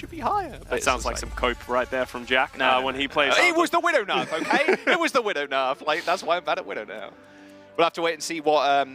should be higher. That sounds like some cope right there from Jack when he plays. It was the Widow nerf, okay? It was the Widow nerf. Like, that's why I'm bad at Widow now. We'll have to wait and see what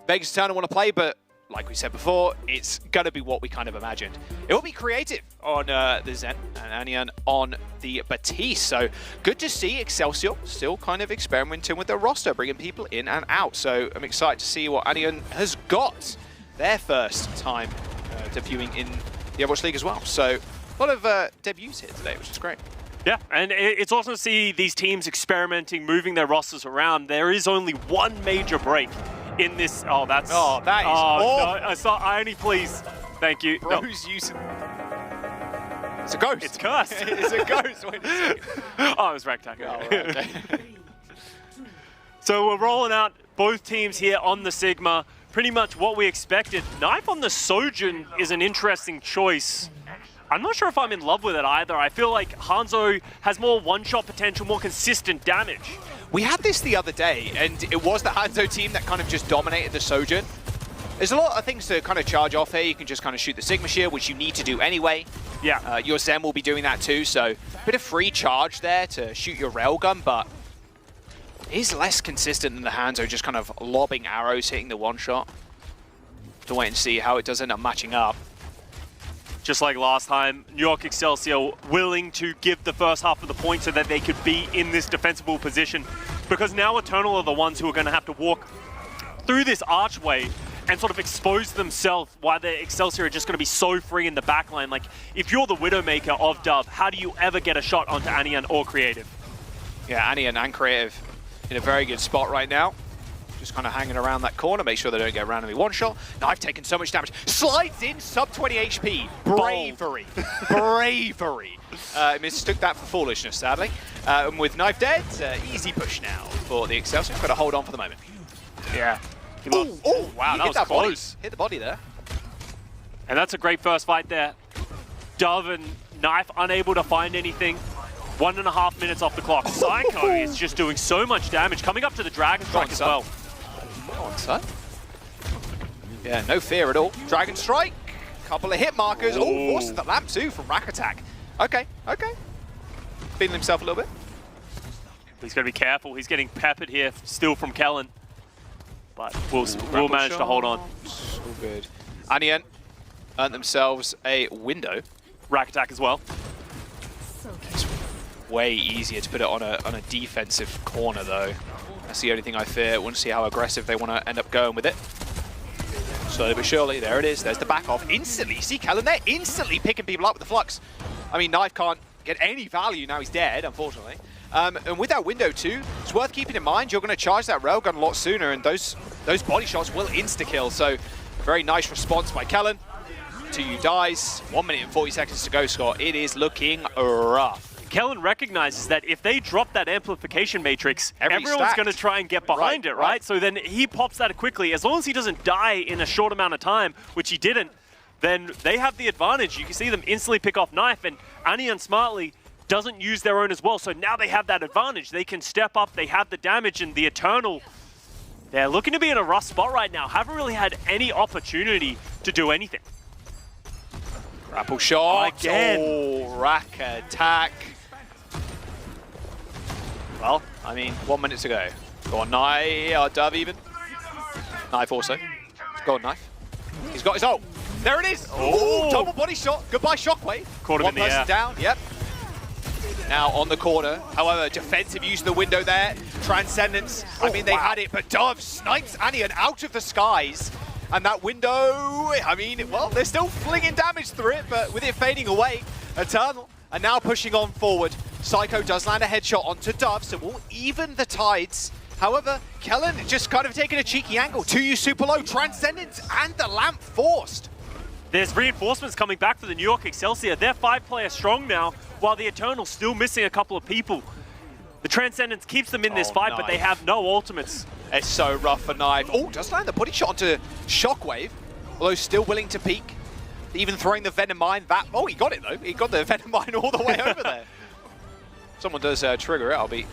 Vegas Eternal want to play, but like we said before, it's going to be what we kind of imagined. It will be creative on the Zen and Aniyun on the Batiste. So good to see Excelsior still kind of experimenting with their roster, bringing people in and out. So I'm excited to see what Aniyun has got their first time debuting in the Overwatch League as well. So a lot of debuts here today, which is great. Yeah, and it's awesome to see these teams experimenting, moving their rosters around. There is only one major break in this. Oh, that's... Oh, that is... Oh, no, I saw irony, please. Thank you. Bro's using... It's a ghost. It's cursed. It's a ghost. Wait a second. Oh, it was Rakattack. Oh, right, okay. So we're rolling out both teams here on the Sigma. Pretty much what we expected. Knife on the Sojun is an interesting choice. I'm not sure if I'm in love with it either. I feel like Hanzo has more one-shot potential, more consistent damage. We had this the other day, and it was the Hanzo team that kind of just dominated the Sojun. There's a lot of things to kind of charge off here. You can just kind of shoot the Sigma Shield, which you need to do anyway. Yeah. Your Zen will be doing that too, so a bit of free charge there to shoot your railgun, but it is less consistent than the Hanzo, just kind of lobbing arrows, hitting the one-shot. Have to wait and see how it does end up matching up. Just like last time, New York Excelsior willing to give the first half of the point so that they could be in this defensible position. Because now Eternal are the ones who are going to have to walk through this archway and sort of expose themselves while the Excelsior are just going to be so free in the backline. Like, if you're the Widowmaker of Dove, how do you ever get a shot onto Aniyun or Creative? Yeah, Aniyun and Creative in a very good spot right now. Just kind of hanging around that corner, make sure they don't get randomly one-shot. Now I've taken so much damage. Slides in, sub 20 HP. Bravery. Bravery. Mistook that for foolishness, sadly. And with Knife dead, easy push now for the Excelsior. Got to hold on for the moment. Yeah. Oh, wow, that was close. Hit the body there. And that's a great first fight there. Dove and Knife unable to find anything. 1.5 minutes off the clock. Seicoe is just doing so much damage. Coming up to the Dragon Strike as well. Come on, son. Yeah, no fear at all. Dragon Strike. Couple of hit markers. Oh, forces the lamp too from Rakattack. Okay, okay. Feeling himself a little bit. He's got to be careful. He's getting peppered here still from Kellan. But we'll manage to hold on. So good. Aniyun earned themselves a window. Rakattack as well. It's way easier to put it on a defensive corner though. That's the only thing I fear. Want to see how aggressive they want to end up going with it. Slowly but surely, there it is. There's the back off. Instantly, see Kellan there, instantly picking people up with the flux. I mean, Knife can't get any value now he's dead, unfortunately. And with that window too, it's worth keeping in mind you're going to charge that railgun a lot sooner, and those body shots will insta-kill. So, very nice response by Kellan. Toyou dies. 1 minute and 40 seconds to go, Scott. It is looking rough. Kellan recognizes that if they drop that amplification matrix, everyone's going to try and get behind it, right? So then he pops that quickly. As long as he doesn't die in a short amount of time, which he didn't, then they have the advantage. You can see them instantly pick off Knife, and Aniyun smartly doesn't use their own as well. So now they have that advantage. They can step up. They have the damage, and the Eternal, they're looking to be in a rough spot right now. Haven't really had any opportunity to do anything. Grapple shot. Again. Oh, Rakattack. Well, I mean, 1 minute to go. Go on, Knife, Dove even. Knife also. Go on, Knife. He's got his ult. There it is. Oh, double body shot. Goodbye, Shockwave. Caught him in the air. One person down. Yep. Now on the corner. However, defensive use of the window there. Transcendence. I mean, they had it, but Dove snipes Aniyun out of the skies. And that window, I mean, well, they're still flinging damage through it, but with it fading away, Eternal are now pushing on forward. Seicoe does land a headshot onto Dove, so we'll even the tides. However, Kellan just kind of taking a cheeky angle. Toyou super low, Transcendence, and the lamp forced. There's reinforcements coming back for the New York Excelsior. They're 5-player strong now, while the Eternal's still missing a couple of people. The Transcendence keeps them in this fight, but they have no ultimates. It's so rough for Knife. Oh, does land the body shot onto Shockwave, although still willing to peek. Even throwing the Venom Mine. Oh, he got it though. He got the Venom Mine all the way over there. Someone does trigger it, I'll be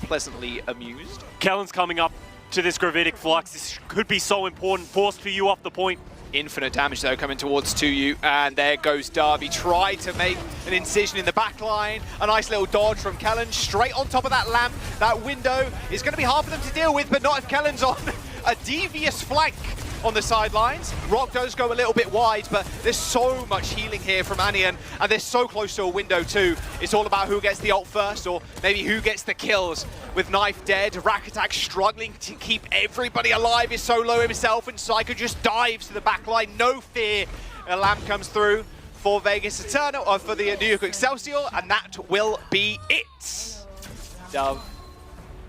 pleasantly amused. Kellan's coming up to this Gravitic Flux. This could be so important. Forced for you off the point. Infinite damage though coming towards Toyou, and there goes Darby. Tried to make an incision in the back line. A nice little dodge from Kellan, straight on top of that lamp. That window is going to be hard for them to deal with, but not if Kellan's on a devious flank on the sidelines. Rock does go a little bit wide, but there's so much healing here from Aniyun, and they're so close to a window too. It's all about who gets the ult first, or maybe who gets the kills. With Knife dead, Rakattack struggling to keep everybody alive, is so low himself, and Seicoe just dives to the back line, no fear. A lamp comes through for Vegas Eternal, or for the New York Excelsior, and that will be it. Dove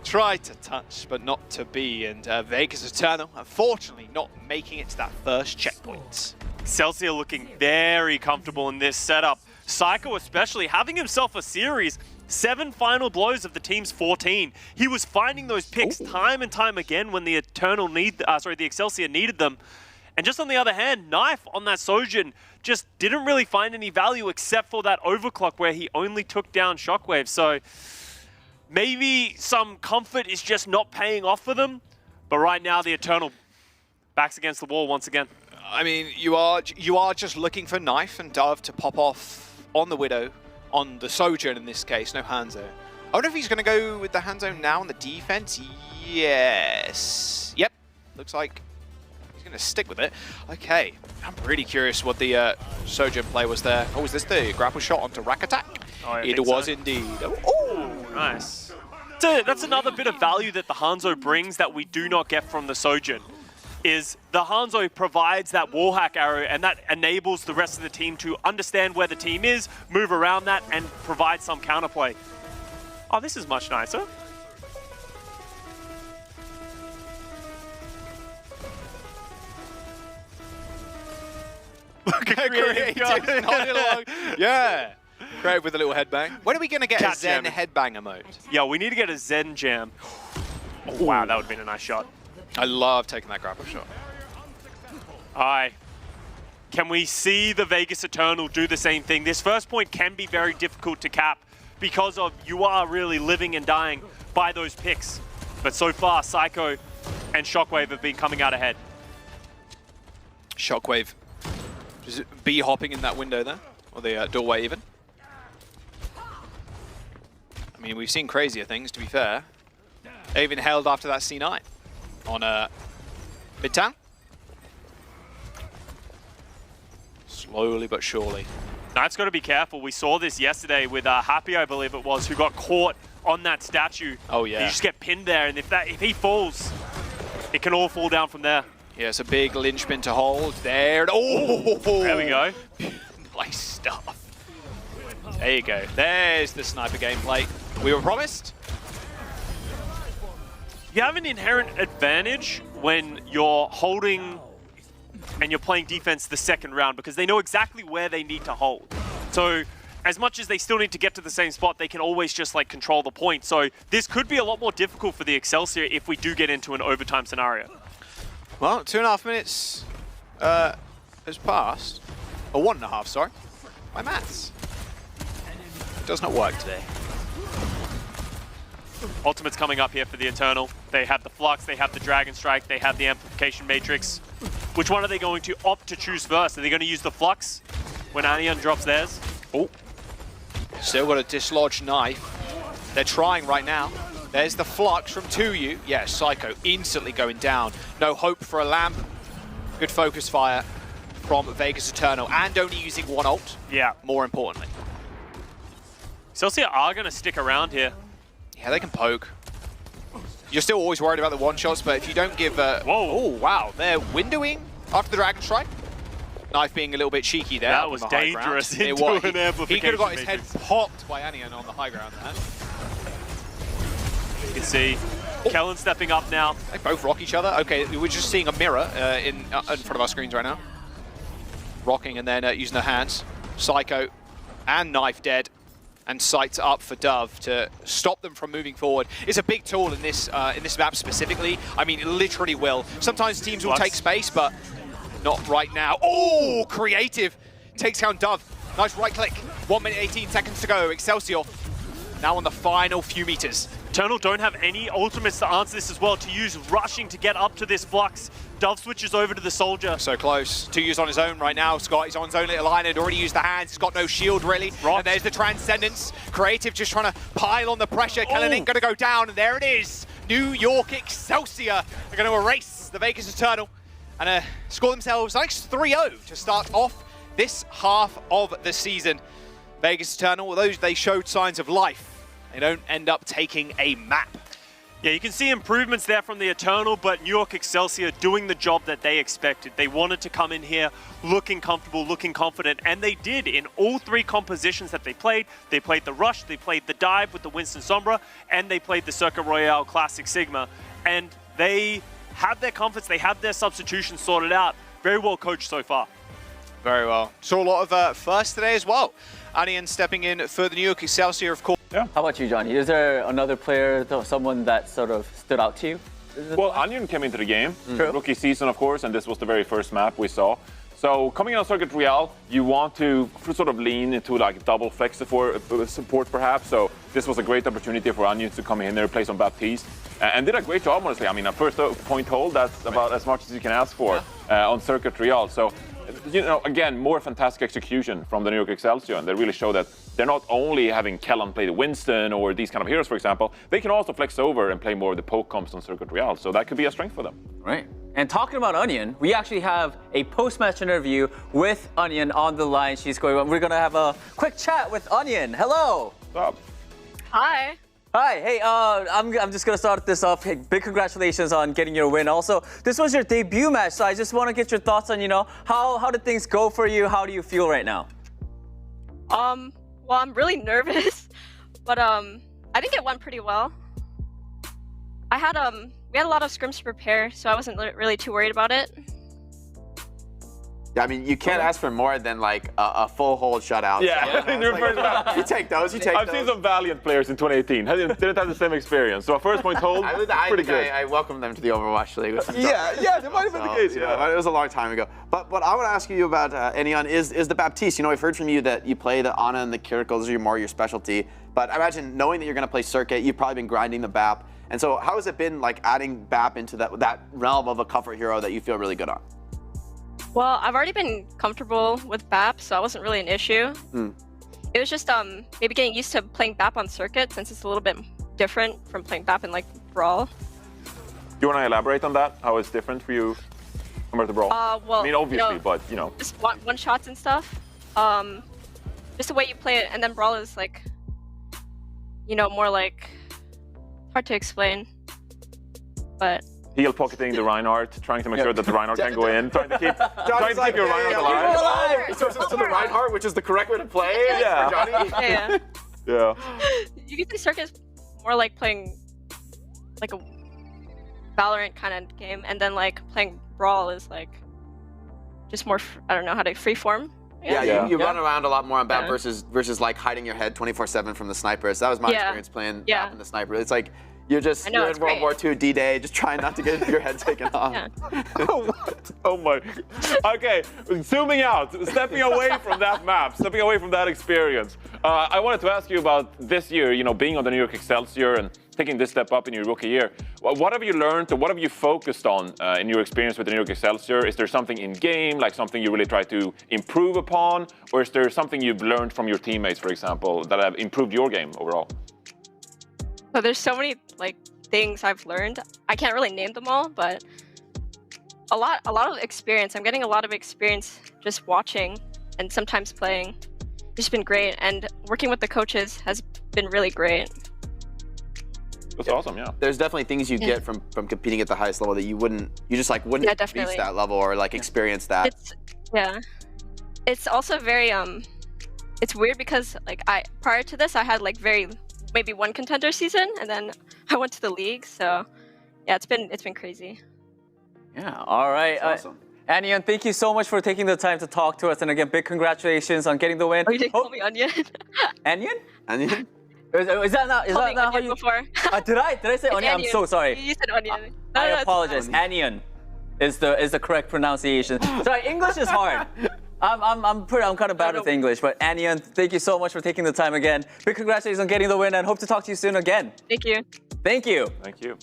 tried to touch, but not to be, and Vegas Eternal, unfortunately, not making it to that first checkpoint. Excelsior looking very comfortable in this setup. Seicoe especially having himself a series, 7 final blows of the team's 14. He was finding those picks time and time again when the the Excelsior needed them. And just on the other hand, Knife on that Sojin just didn't really find any value except for that overclock where he only took down sHockWave. So maybe some comfort is just not paying off for them, but right now the Eternal backs against the wall once again. I mean, you are just looking for Knife and Dove to pop off on the Widow, on the Sojourn in this case, no Hanzo. I wonder if he's going to go with the Hanzo now on the defense. Yes. Yep. Looks like he's going to stick with it. Okay. I'm really curious what the Sojourn play was there. Oh, is this the grapple shot onto Rakattack? Oh, it was so. Indeed. Oh, nice. So that's another bit of value that the Hanzo brings that we do not get from the Sojourn. Is the Hanzo provides that wallhack arrow, and that enables the rest of the team to understand where the team is, move around that, and provide some counterplay. Oh, this is much nicer. Look at creative, nodding along. Yeah. Creative with a little headbang. When are we going to get a Zen headbanger mode? Yeah, we need to get a Zen jam. Oh, wow, that would have been a nice shot. I love taking that grapple shot. Aye. Can we see the Vegas Eternal do the same thing? This first point can be very difficult to cap because of you are really living and dying by those picks. But so far, Seicoe and sHockWave have been coming out ahead. sHockWave. Just B-hopping in that window there, or the doorway even. I mean, we've seen crazier things, to be fair. They even held after that C9 on Midtown. Slowly but surely. Knife's got to be careful. We saw this yesterday with Happy, I believe it was, who got caught on that statue. Oh, yeah. You just get pinned there, and if he falls, it can all fall down from there. Yeah, it's a big linchpin to hold there. Oh! There we go. Nice stuff. There you go. There's the sniper gameplay we were promised. You have an inherent advantage when you're holding and you're playing defense the second round because they know exactly where they need to hold. So as much as they still need to get to the same spot, they can always just like control the point. So this could be a lot more difficult for the Excelsior if we do get into an overtime scenario. Well, 2.5 minutes has passed. Or 1.5, sorry. My maths. It does not work today. Ultimate's coming up here for the Eternal. They have the Flux, they have the Dragon Strike, they have the Amplification Matrix. Which one are they going to opt to choose first? Are they going to use the Flux when Aniyun drops theirs? Oh. Still got a dislodged Knife. They're trying right now. There's the Flux from Toyou. Yeah, Seicoe instantly going down. No hope for a lamp. Good focus fire from Vegas Eternal. And only using one ult. Yeah. More importantly. Excelsior are going to stick around here. Yeah, they can poke. You're still always worried about the one-shots, but if you don't give... Whoa. Oh, wow. They're windowing after the Dragon Strike. Knife being a little bit cheeky there. That was dangerous. He could have got his head popped by Aniyun on the high ground there. You can see Kellan stepping up now. They both rock each other. Okay, we're just seeing a mirror in front of our screens right now. Rocking and then using their hands. Seicoe and Knife dead. And sights up for Dove to stop them from moving forward. It's a big tool in this map specifically. I mean, it literally will. Sometimes teams will take space, but not right now. Oh, creative. Takes down Dove. Nice right click. 1 minute, 18 seconds to go. Excelsior now on the final few meters. Eternal don't have any ultimates to answer this as well. Toyou's rushing to get up to this flux. Dove switches over to the soldier. So close. Toyou's on his own right now. Scott, he's on his own little island. Already used the hands. He's got no shield, really. And there's the Transcendence. Creative just trying to pile on the pressure. Kellan ain't going to go down. And there it is. New York Excelsior are going to erase the Vegas Eternal and score themselves a nice 3-0 to start off this half of the season. Vegas Eternal, although they showed signs of life, they don't end up taking a map. Yeah, you can see improvements there from the Eternal, but New York Excelsior doing the job that they expected. They wanted to come in here looking comfortable, looking confident, and they did in all 3 compositions that they played. They played the Rush, they played the Dive with the Winston Sombra, and they played the Circuit Royale Classic Sigma. And they have their confidence, they have their substitution sorted out. Very well coached so far. Very well. Saw a lot of firsts today as well. Aniyun stepping in for the New York Excelsior, of course. Yeah. How about you, Johnny? Is there another player, someone that sort of stood out to you? Well, Aniyun came into the game, rookie season, of course, and this was the very first map we saw. So coming on Circuit Royale, you want to sort of lean into like double flex support perhaps. So this was a great opportunity for Aniyun to come in there, play some Baptiste, and did a great job, honestly. I mean, a first point hold, that's about as much as you can ask for on Circuit Royale. So, you know, again, more fantastic execution from the New York Excelsior, and they really show that they're not only having Kellan play the Winston or these kind of heroes, for example, they can also flex over and play more of the poke comps on Circuit Royale, so that could be a strength for them. Right. And talking about Aniyun, we actually have a post-match interview with Aniyun on the line. We're going to have a quick chat with Aniyun. Hello. What's up? Hi. Hi, hey, I'm just gonna start this off. Hey, big congratulations on getting your win. Also, this was your debut match, so I just want to get your thoughts on, you know, how did things go for you? How do you feel right now? Well, I'm really nervous, but I think it went pretty well. We had a lot of scrims to prepare, so I wasn't really too worried about it. I mean, you can't ask for more than like a full hold shutout. Yeah, so, you take those. I've seen some Valiant players in 2018. Didn't have the same experience. So a first point hold, pretty good. I welcomed them to the Overwatch League. Yeah, that might have been the case. Yeah, it was a long time ago. But what I want to ask you about, Aniyun, is the Baptiste. You know, I've heard from you that you play the Ana and the Kiriko. Those are more your specialty. But I imagine knowing that you're going to play Circuit, you've probably been grinding the BAP. And so how has it been like adding BAP into that realm of a comfort hero that you feel really good on? Well, I've already been comfortable with BAP, so that wasn't really an issue. It was just maybe getting used to playing BAP on Circuit, since it's a little bit different from playing BAP in like Brawl. Do you want to elaborate on that? How it's different for you compared to Brawl? Well, I mean, obviously, you know, but you know. Just one shots and stuff. Just the way you play it, and then Brawl is like, you know, more like hard to explain, but. Heel pocketing the Reinhardt, trying to make sure that the Reinhardt can go in, trying to keep your Reinhardt alive. So the Reinhardt, which is the correct way to play it for Johnny? Yeah. You can say Circuit is more like playing like a Valorant kind of game, and then like playing Brawl is like just more, I don't know how to freeform. You run around a lot more on BAP versus like hiding your head 24/7 from the snipers. That was my experience playing BAP and the sniper. It's like you're in World War II D-Day, just trying not to get your head taken off. Oh my. Okay, zooming out, stepping away from that map, stepping away from that experience. I wanted to ask you about this year, you know, being on the New York Excelsior and taking this step up in your rookie year. What have you learned, or what have you focused on in your experience with the New York Excelsior? Is there something in game, like something you really try to improve upon? Or is there something you've learned from your teammates, for example, that have improved your game overall? So there's so many like things I've learned. I can't really name them all, but a lot of experience. I'm getting a lot of experience just watching and sometimes playing. It's been great, and working with the coaches has been really great. That's awesome, yeah. There's definitely things you get from competing at the highest level that you just wouldn't reach that level or like experience that. It's also very it's weird because like prior to this I had like maybe one contender season, and then I went to the league, so yeah, it's been crazy. Yeah, all right. Awesome. Aniyun, thank you so much for taking the time to talk to us, and again, big congratulations on getting the win. Oh, you didn't call me Onion? Onion? Onion? Is that not how you? Before. Did I say Onion? I'm so sorry. You said Onion. I apologize. Aniyun is the correct pronunciation. Sorry, English is hard. I'm kind of bad with English, but Aniyun, thank you so much for taking the time again. Big congratulations on getting the win, and hope to talk to you soon again. Thank you. Thank you. Thank you.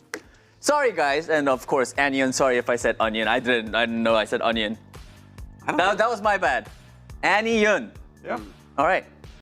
Sorry, guys, and of course, Aniyun. Sorry if I said onion. I didn't know I said onion. That was my bad. Aniyun. Yeah. All right.